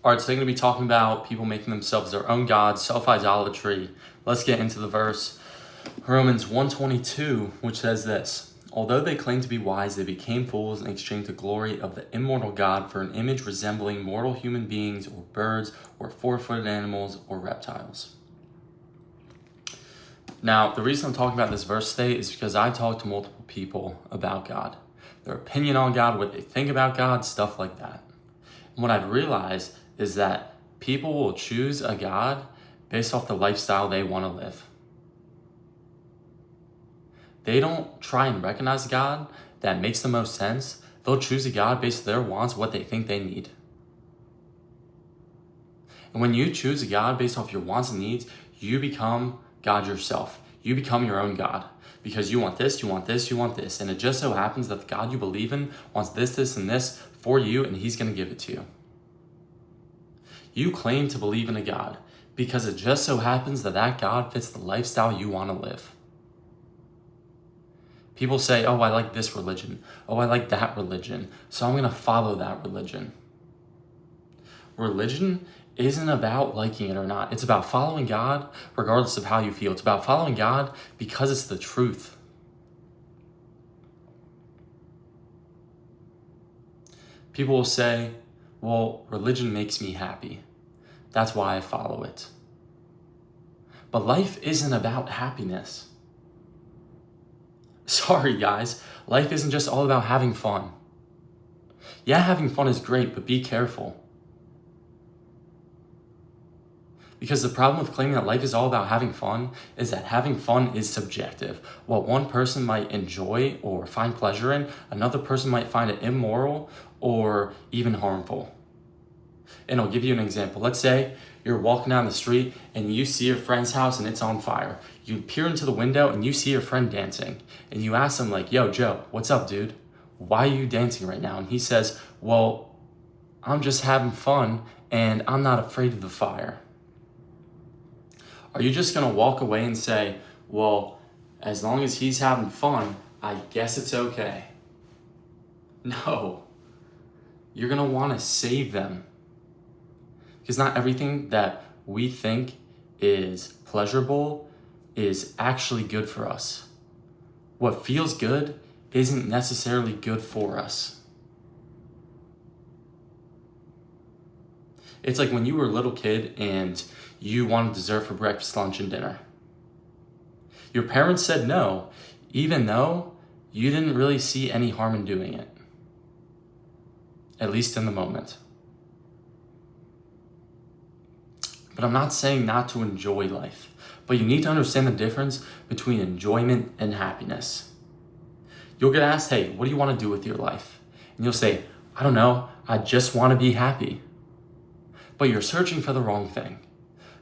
All right, so they're going to be talking about people making themselves their own gods, self-idolatry. Let's get into the verse. Romans 1:22, which says this: although they claimed to be wise, they became fools and exchanged the glory of the immortal God for an image resembling mortal human beings or birds or four-footed animals or reptiles. Now, the reason I'm talking about this verse today is because I talked to multiple people about God, their opinion on God, what they think about God, stuff like that. And what I've realized is that people will choose a God based off the lifestyle they want to live. They don't try and recognize a God that makes the most sense. They'll choose a God based on their wants, what they think they need. And when you choose a God based off your wants and needs, you become God yourself. You become your own God because you want this, you want this, you want this. And it just so happens that the God you believe in wants this, this, and this for you, and he's going to give it to you. You claim to believe in a God because it just so happens that that God fits the lifestyle you want to live. People say, oh, I like this religion. Oh, I like that religion. So I'm going to follow that religion. Religion isn't about liking it or not. It's about following God regardless of how you feel. It's about following God because it's the truth. People will say, well, religion makes me happy. That's why I follow it. But life isn't about happiness. Sorry, guys. Life isn't just all about having fun. Yeah, having fun is great, but be careful. Because the problem with claiming that life is all about having fun is that having fun is subjective. What one person might enjoy or find pleasure in, another person might find it immoral or even harmful. And I'll give you an example. Let's say you're walking down the street and you see your friend's house and it's on fire. You peer into the window and you see your friend dancing. And you ask him like, yo, Joe, what's up, dude? Why are you dancing right now? And he says, well, I'm just having fun and I'm not afraid of the fire. Are you just going to walk away and say, well, as long as he's having fun, I guess it's okay? No. You're going to want to save them. Because not everything that we think is pleasurable is actually good for us. What feels good isn't necessarily good for us. It's like when you were a little kid and you wanted dessert for breakfast, lunch, and dinner. Your parents said no, even though you didn't really see any harm in doing it. At least in the moment. But I'm not saying not to enjoy life. But you need to understand the difference between enjoyment and happiness. You'll get asked, hey, what do you want to do with your life? And you'll say, I don't know, I just want to be happy. But you're searching for the wrong thing.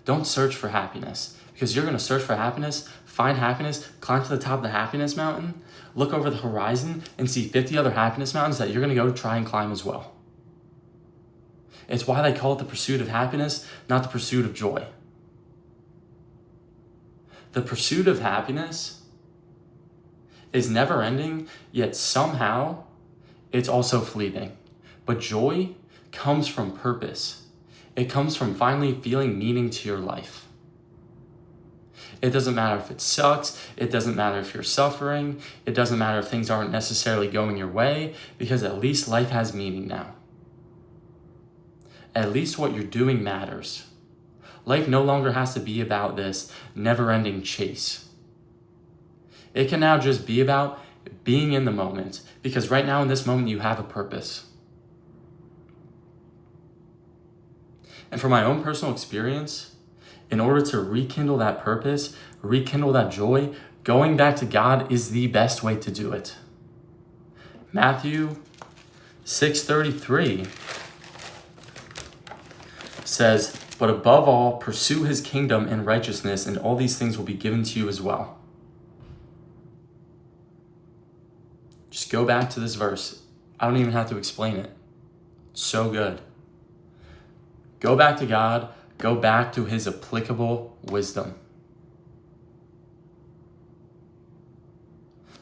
Don't search for happiness, because you're going to search for happiness, find happiness, climb to the top of the happiness mountain, look over the horizon and see 50 other happiness mountains that you're going to go try and climb as well. It's why they call it the pursuit of happiness, not the pursuit of joy. The pursuit of happiness is never ending, yet somehow it's also fleeting. But joy comes from purpose. It comes from finally feeling meaning to your life. It doesn't matter if it sucks. It doesn't matter if you're suffering. It doesn't matter if things aren't necessarily going your way, because at least life has meaning now. At least what you're doing matters. Life no longer has to be about this never-ending chase. It can now just be about being in the moment, because right now in this moment you have a purpose. And from my own personal experience, in order to rekindle that purpose, rekindle that joy, going back to God is the best way to do it. Matthew 6:33 says, but above all, pursue his kingdom and righteousness, and all these things will be given to you as well. Just go back to this verse. I don't even have to explain it. It's so good. Go back to God. Go back to his applicable wisdom.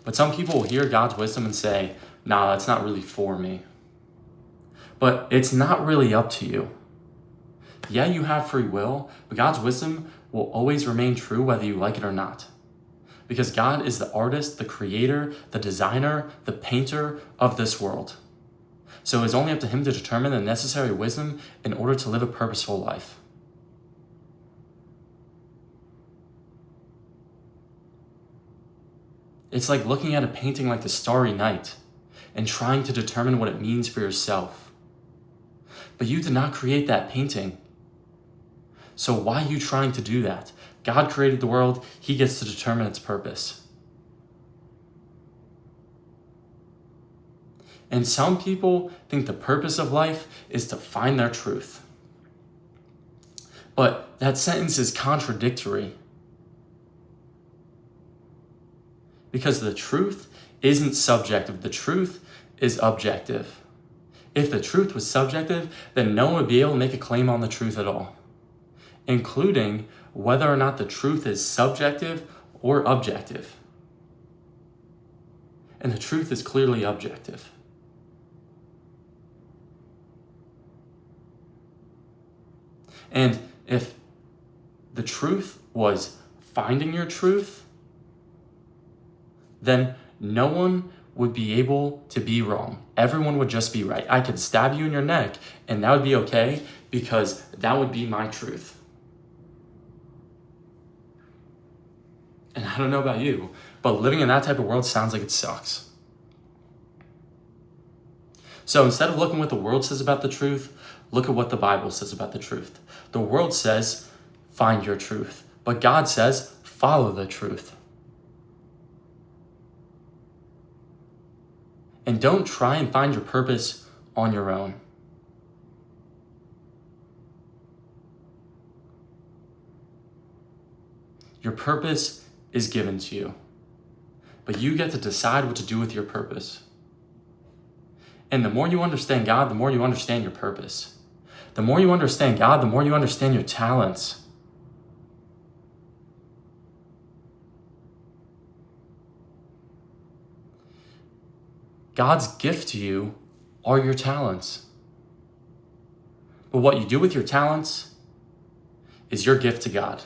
But some people will hear God's wisdom and say, nah, that's not really for me. But it's not really up to you. Yeah, you have free will, but God's wisdom will always remain true whether you like it or not. Because God is the artist, the creator, the designer, the painter of this world. So it's only up to him to determine the necessary wisdom in order to live a purposeful life. It's like looking at a painting like the Starry Night and trying to determine what it means for yourself. But you did not create that painting. So why are you trying to do that? God created the world. He gets to determine its purpose. And some people think the purpose of life is to find their truth. But that sentence is contradictory. Because the truth isn't subjective. The truth is objective. If the truth was subjective, then no one would be able to make a claim on the truth at all, including whether or not the truth is subjective or objective. And the truth is clearly objective. And if the truth was finding your truth, then no one would be able to be wrong. Everyone would just be right. I could stab you in your neck and that would be okay because that would be my truth. And I don't know about you, but living in that type of world sounds like it sucks. So instead of looking what the world says about the truth, look at what the Bible says about the truth. The world says, find your truth. But God says, follow the truth. And don't try and find your purpose on your own. Your purpose is given to you, but you get to decide what to do with your purpose. And the more you understand God, the more you understand your purpose. The more you understand God, the more you understand your talents. God's gift to you are your talents. But what you do with your talents is your gift to God.